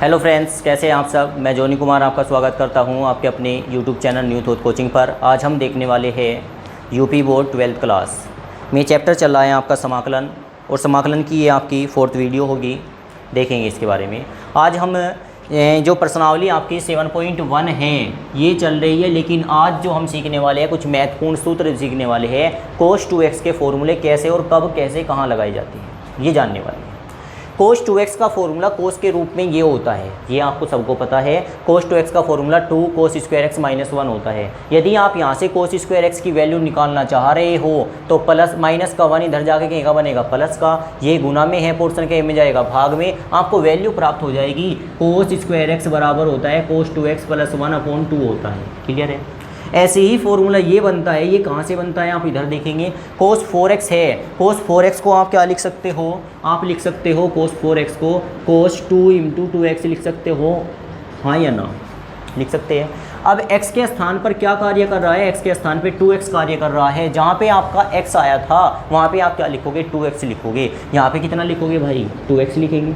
Hello friends, कैसे हैं आप सब। मैं जोनी कुमार आपका स्वागत करता हूं आपके अपने YouTube channel new thought coaching पर। आज हम देखने वाले हैं यूपी बोर्ड 12th क्लास में चैप्टर चल रहा है आपका समाकलन, और समाकलन की ये आपकी 4th वीडियो होगी, देखेंगे इसके बारे में। आज हम जो प्रश्नावली आपकी 7.1 है ये चल रही है, लेकिन आज जो हम सीखने वाले हैं कुछ महत्वपूर्ण सूत्र सीखने वाले हैं। cos 2x के फॉर्मूले कैसे और कब कैसे कहाँ लगाई जाती है ये जानने वाले हैं। cos 2x का फॉर्मूला cos के रूप में ये होता है, ये आपको सबको पता है। cos 2x का formula 2 cos square x minus 1 होता है। यदि आप यहाँ से cos स्क्वायर x की वैल्यू निकालना चाह रहे हो तो प्लस माइनस का 1 इधर जाके कहीं का बनेगा प्लस का, ये गुना में है पोर्शन के में जाएगा भाग में, आपको वैल्यू प्राप्त हो जाएगी। cos स्क्वायर x बराबर होता है cos 2x प्लस 1/2 होता है। क्लियर है। ऐसे ही फॉर्मूला ये बनता है, ये कहाँ से बनता है आप इधर देखेंगे। cos 4x है, cos 4x को आप क्या लिख सकते हो, आप लिख सकते हो cos 4x को cos 2 × 2x लिख सकते हो, हाँ या ना, लिख सकते हैं। अब x के स्थान पर क्या कार्य कर रहा है, x के स्थान पे 2x कार्य कर रहा है। जहाँ पे आपका x आया था वहाँ पे आप क्या लिखोगे, 2x लिखोगे। यहाँ पे कितना लिखोगे भाई, 2x लिखेंगे,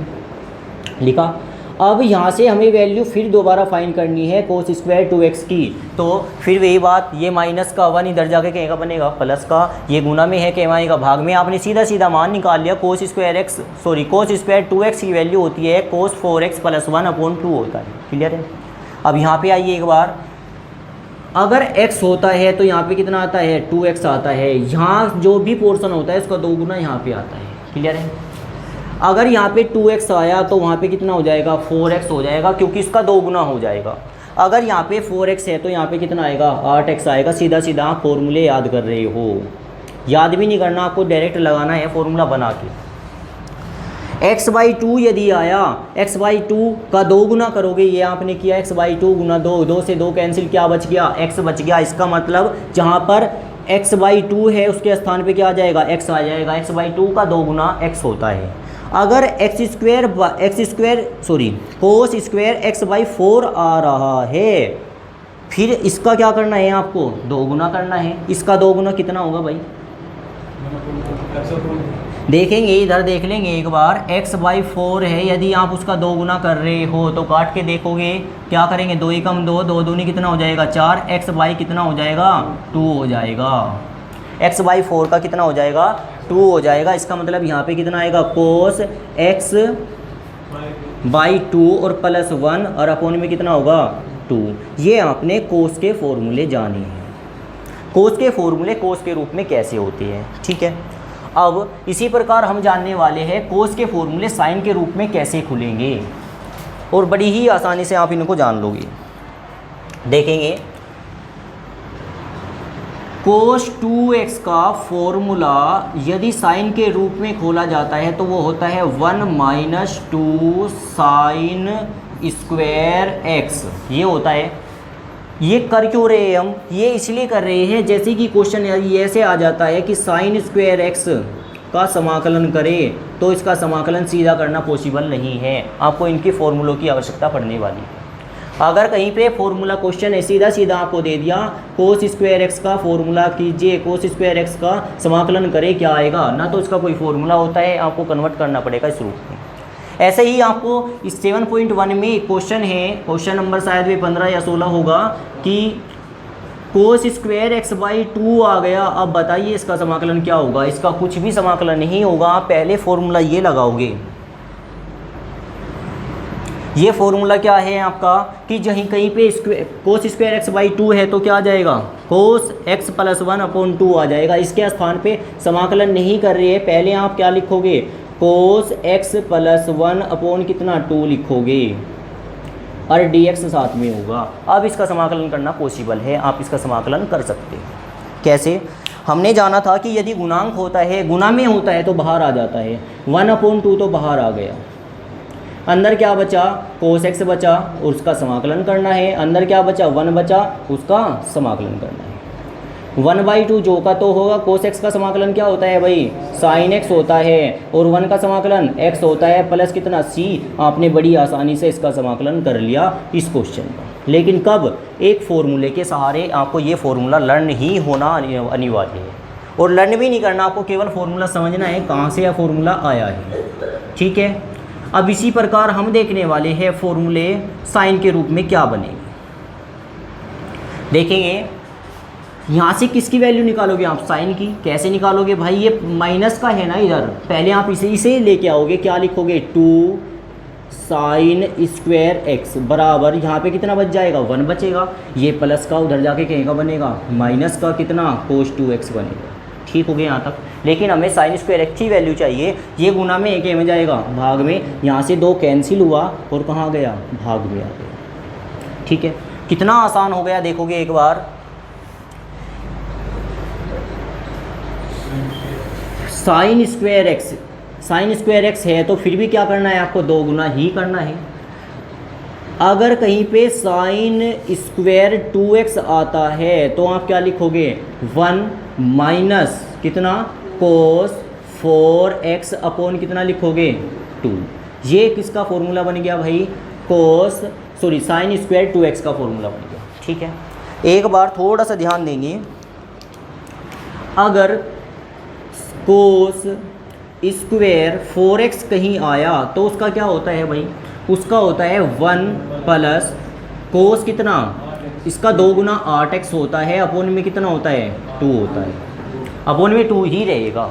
लिखा। अब यहाँ से हमें वैल्यू फिर दोबारा फाइंड करनी है cos स्क्वायर 2x की, तो फिर वही बात, ये माइनस का 1 इधर जाके कहेगा बनेगा प्लस का, ये गुना में है कहेगा भाग में। आपने सीधा सीधा मान निकाल लिया। cos स्क्वायर 2x की वैल्यू होती है cos 4x प्लस 1/2 होता है। क्लियर है। अब यहाँ पे आइए एक बार, अगर x होता है तो यहाँ पे कितना आता है, 2x आता है। यहाँ जो भी पोर्शन होता है इसका 2 गुना यहाँ पे आता है। क्लियर है। अगर यहाँ पे 2x आया तो वहाँ पे कितना हो जाएगा, 4x हो जाएगा, क्योंकि इसका 2 गुना हो जाएगा। अगर यहाँ पे 4x है तो यहाँ पे कितना आएगा, 8x आएगा। सीधा सीधा आप फॉर्मूले याद कर रहे हो, याद भी नहीं करना, आपको डायरेक्ट लगाना है फॉर्मूला बना के। x/2 यदि आया, x/2 का 2 गुना करोगे, ये आपने किया x/2 गुना 2, 2 से 2 कैंसिल, क्या बच गया, x बच गया। इसका मतलब जहाँ पर x/2 है उसके स्थान पे क्या आ जाएगा, x आ जाएगा। x/2 का 2 गुना x होता है। अगर cos स्क्वायर x/4 आ रहा है, फिर इसका क्या करना है, आपको 2 गुना करना है। इसका 2 गुना कितना होगा भाई, देखेंगे इधर, देख लेंगे एक बार। x/4 है, यदि आप उसका 2 गुना कर रहे हो तो काट के देखोगे, क्या करेंगे, 2 × 2, 2 दूनी कितना हो जाएगा 4, x/ कितना हो जाएगा 2 हो जाएगा। x/4 का कितना हो जाएगा, 2 हो जाएगा। इसका मतलब यहाँ पे कितना आएगा, cos x/2 और प्लस 1 और अपोन में कितना होगा 2। ये आपने cos के फॉर्मूले जाने हैं। cos के फॉर्मूले cos के रूप में कैसे होते हैं, ठीक है। अब इसी प्रकार हम जानने वाले हैं cos के फॉर्मूले साइन के रूप में कैसे खुलेंगे, और बड़ी ही आसानी से आप इनको जान लोगे। देखेंगे cos 2x का फॉर्मूला यदि साइन के रूप में खोला जाता है तो वो होता है 1 - 2 साइन स्क्वायर x, ये होता है। ये कर क्यों रहे हैं हम, ये इसलिए कर रहे हैं जैसे कि क्वेश्चन ऐसे आ जाता है कि साइन स्क्वायर x का समाकलन करें, तो इसका समाकलन सीधा करना पॉसिबल नहीं है, आपको इनके फॉर्मूलों की आवश्यकता पड़ने वाली है। अगर कहीं पे फॉर्मूला क्वेश्चन है सीधा सीधा आपको दे दिया, cos स्क्वायर x का फॉर्मूला कीजिए, cos स्क्वायर x का समाकलन करें, क्या आएगा, ना तो इसका कोई फॉर्मूला होता है, आपको कन्वर्ट करना पड़ेगा इस रूप में। ऐसे ही आपको इस 7.1 में एक क्वेश्चन है, क्वेश्चन नंबर शायद भी 15 या 16 होगा, कि cos स्क्वायर x/2 आ गया। अब बताइए इसका समाकलन क्या होगा। इसका कुछ भी समाकलन नहीं होगा, आप पहले फॉर्मूला ये लगाओगे। ये फॉर्मूला क्या है आपका, कि जहीं कहीं पे cos स्क्वायर x/2 है तो क्या आ जाएगा, cos x प्लस 1/2 आ जाएगा। इसके स्थान पे समाकलन नहीं कर रही है, पहले आप क्या लिखोगे, cos x प्लस 1/2 लिखोगे, और dx साथ में होगा। अब इसका समाकलन करना पॉसिबल है, आप इसका समाकलन कर सकते हैं। कैसे, हमने जाना था कि यदि गुणांक होता है, गुना में होता है तो बाहर आ जाता है, 1/2 तो बाहर आ गया, अंदर क्या बचा, cos x बचा, उसका समाकलन करना है। अंदर क्या बचा, 1 बचा, उसका समाकलन करना है। 1/2 जो का तो होगा, cos x का समाकलन क्या होता है भाई, sin x होता है, और 1 का समाकलन x होता है, प्लस कितना c। आपने बड़ी आसानी से इसका समाकलन कर लिया इस क्वेश्चन का। लेकिन कब, एक फॉर्मूले के सहारे। आपको ये फॉर्मूला लर्न ही होना अनिवार्य है, और लर्न भी नहीं करना, आपको केवल फॉर्मूला समझना है कहाँ से यह फॉर्मूला आया है, ठीक है। अब इसी प्रकार हम देखने वाले हैं फॉर्मूले साइन के रूप में क्या बनेंगे। देखेंगे यहाँ से किसकी वैल्यू निकालोगे आप, साइन की। कैसे निकालोगे भाई, ये माइनस का है ना इधर, पहले आप इसे लेके आओगे, क्या लिखोगे 2 साइन स्क्वायर एक्स बराबर, यहाँ पे कितना बच जाएगा 1 बचेगा, ये प्लस का उधर जाके कहीं का बनेगा माइनस का, कितना cos 2x बनेगा। ठीक हो गया यहाँ तक। लेकिन हमें साइन स्क्वायर एक्स की वैल्यू चाहिए, ये गुना में एक में जाएगा भाग में, यहाँ से 2 कैंसिल हुआ और कहाँ गया, भाग में आ गया। ठीक है, कितना आसान हो गया देखोगे एक बार। साइन स्क्वायर एक्स है तो फिर भी क्या करना है आपको, 2 गुना ही करना है। अगर कहीं पे साइन स्क्वायर 2x आता है तो आप क्या लिखोगे 1 माइनस कितना कोस 4x अपॉन कितना लिखोगे 2। ये किसका फॉर्मूला बन गया भाई, साइन स्क्वायर 2x का फॉर्मूला बन गया। ठीक है, एक बार थोड़ा सा ध्यान देंगे, अगर कोस स्क्वायर 4x कहीं आया तो उसका क्या होता है भाई, उसका होता है 1 प्लस कोस कितना, इसका 2 गुना 8x होता है, अपोन में कितना होता है 2 होता है, अपोन में 2 ही रहेगा।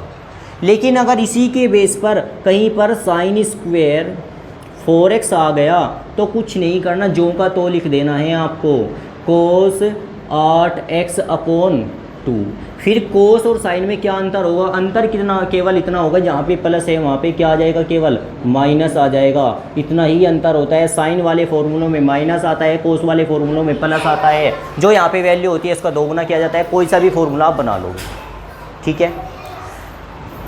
लेकिन अगर इसी के बेस पर कहीं पर साइन स्क्वायर 4x आ गया तो कुछ नहीं करना, जो का तो लिख देना है आपको, कोस 8x अपॉन 2। फिर कोस और साइन में क्या अंतर होगा, अंतर कितना, केवल इतना होगा, जहाँ पे प्लस है वहाँ पे क्या आ जाएगा, केवल माइनस आ जाएगा। इतना ही अंतर होता है, साइन वाले फॉर्मूलों में माइनस आता है, कोस वाले फॉर्मूलों में प्लस आता है। जो यहाँ पे वैल्यू होती है इसका 2 गुना किया जाता है, कोई सा भी फॉर्मूला आप बना लोगे। ठीक है,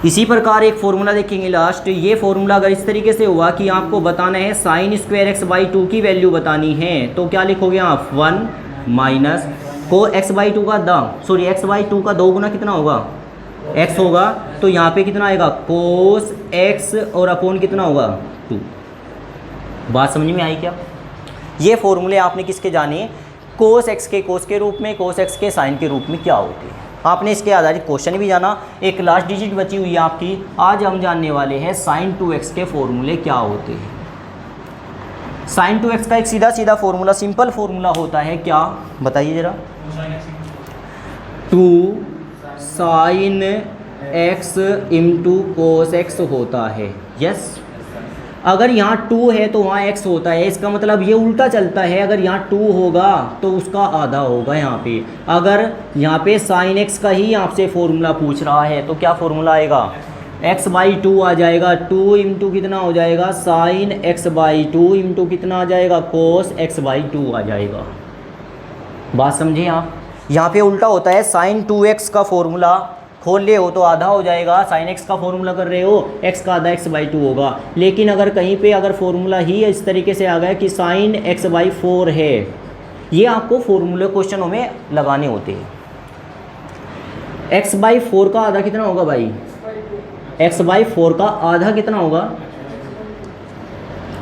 इसी प्रकार एक फॉर्मूला देखेंगे लास्ट। ये फॉर्मूला अगर इस तरीके से हुआ कि आपको बताना है साइन स्क्वायर एक्स बाई 2 की वैल्यू बतानी है, तो क्या लिखोगे आप 1 माइनस को x बाई 2 का x बाई 2 का 2 गुना कितना होगा x होगा, तो यहाँ पे कितना आएगा कोस x और अपोन कितना होगा 2। बात समझ में आई क्या। ये फॉर्मूले आपने किसके जाने, कोस x के कोस के रूप में, कोस x के साइन के रूप में क्या होते हैं, आपने इसके आधारित क्वेश्चन भी जाना। एक लास्ट डिजिट बची हुई है आपकी, आज हम जानने वाले हैं साइन 2x के फॉर्मूले क्या होते हैं। साइन 2x का एक सीधा सीधा फॉर्मूला, सिंपल फॉर्मूला होता है क्या, बताइए जरा, 2 sine x into cos x होता है। यस, अगर यहाँ 2 है तो वहाँ x होता है, इसका मतलब ये उल्टा चलता है, अगर यहाँ 2 होगा तो उसका आधा होगा यहाँ पे। अगर यहाँ पे साइन x का ही आपसे फॉर्मूला पूछ रहा है तो क्या फॉर्मूला आएगा, x बाई 2 आ जाएगा, 2 इंटू कितना हो जाएगा साइन x बाई 2 इंटू कितना आ जाएगा कोस x बाई 2 आ जाएगा। बात समझे आप, यहाँ पे उल्टा होता है, साइन 2x का फॉर्मूला खोल ले हो तो आधा हो जाएगा, साइन x का फॉर्मूला कर रहे हो x का आधा x बाई 2 होगा। लेकिन अगर कहीं पे अगर फॉर्मूला ही इस तरीके से आ गया कि साइन x बाई 4 है, ये आपको फॉर्मूले क्वेश्चनों में लगाने होते हैं। x बाई 4 का आधा कितना होगा भाई, x बाई 4 का आधा कितना होगा,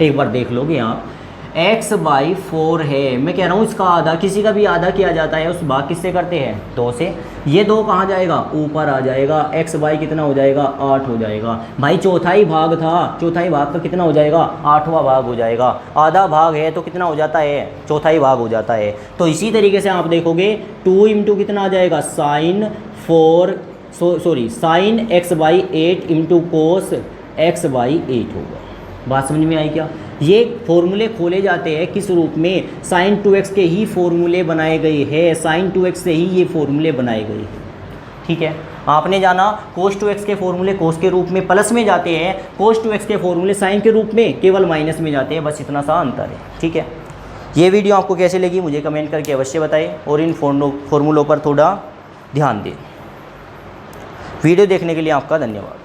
एक बार देख लोगे आप, x बाई 4 है, मैं कह रहा हूँ इसका आधा, किसी का भी आधा किया जाता है उस भाग किससे करते हैं 2 से, ये 2 कहाँ जाएगा ऊपर आ जाएगा, x बाई कितना हो जाएगा 8 हो जाएगा। भाई चौथाई भाग था, चौथाई भाग का कितना हो जाएगा 8वां भाग हो जाएगा, आधा भाग है तो कितना हो जाता है चौथाई भाग हो जाता है। तो इसी तरीके से आप देखोगे 2 इंटू कितना आ जाएगा sine sine x by 8 into cos x by 8 होगा। बात समझ में आई क्या। ये फॉर्मूले खोले जाते हैं किस रूप में, साइन 2x के ही फॉर्मूले बनाए गए हैं, साइन 2x से ही ये फॉर्मूले बनाए गए हैं। ठीक है, आपने जाना कोस 2x के फॉर्मूले कोस के रूप में प्लस में जाते हैं, कोस 2x के फॉर्मूले साइन के रूप में केवल माइनस में जाते हैं, बस इतना सा अंतर है। ठीक है, ये वीडियो आपको कैसे लगी मुझे कमेंट करके अवश्य बताएं और इन फॉर्मूलों पर थोड़ा ध्यान दें। वीडियो देखने के लिए आपका धन्यवाद।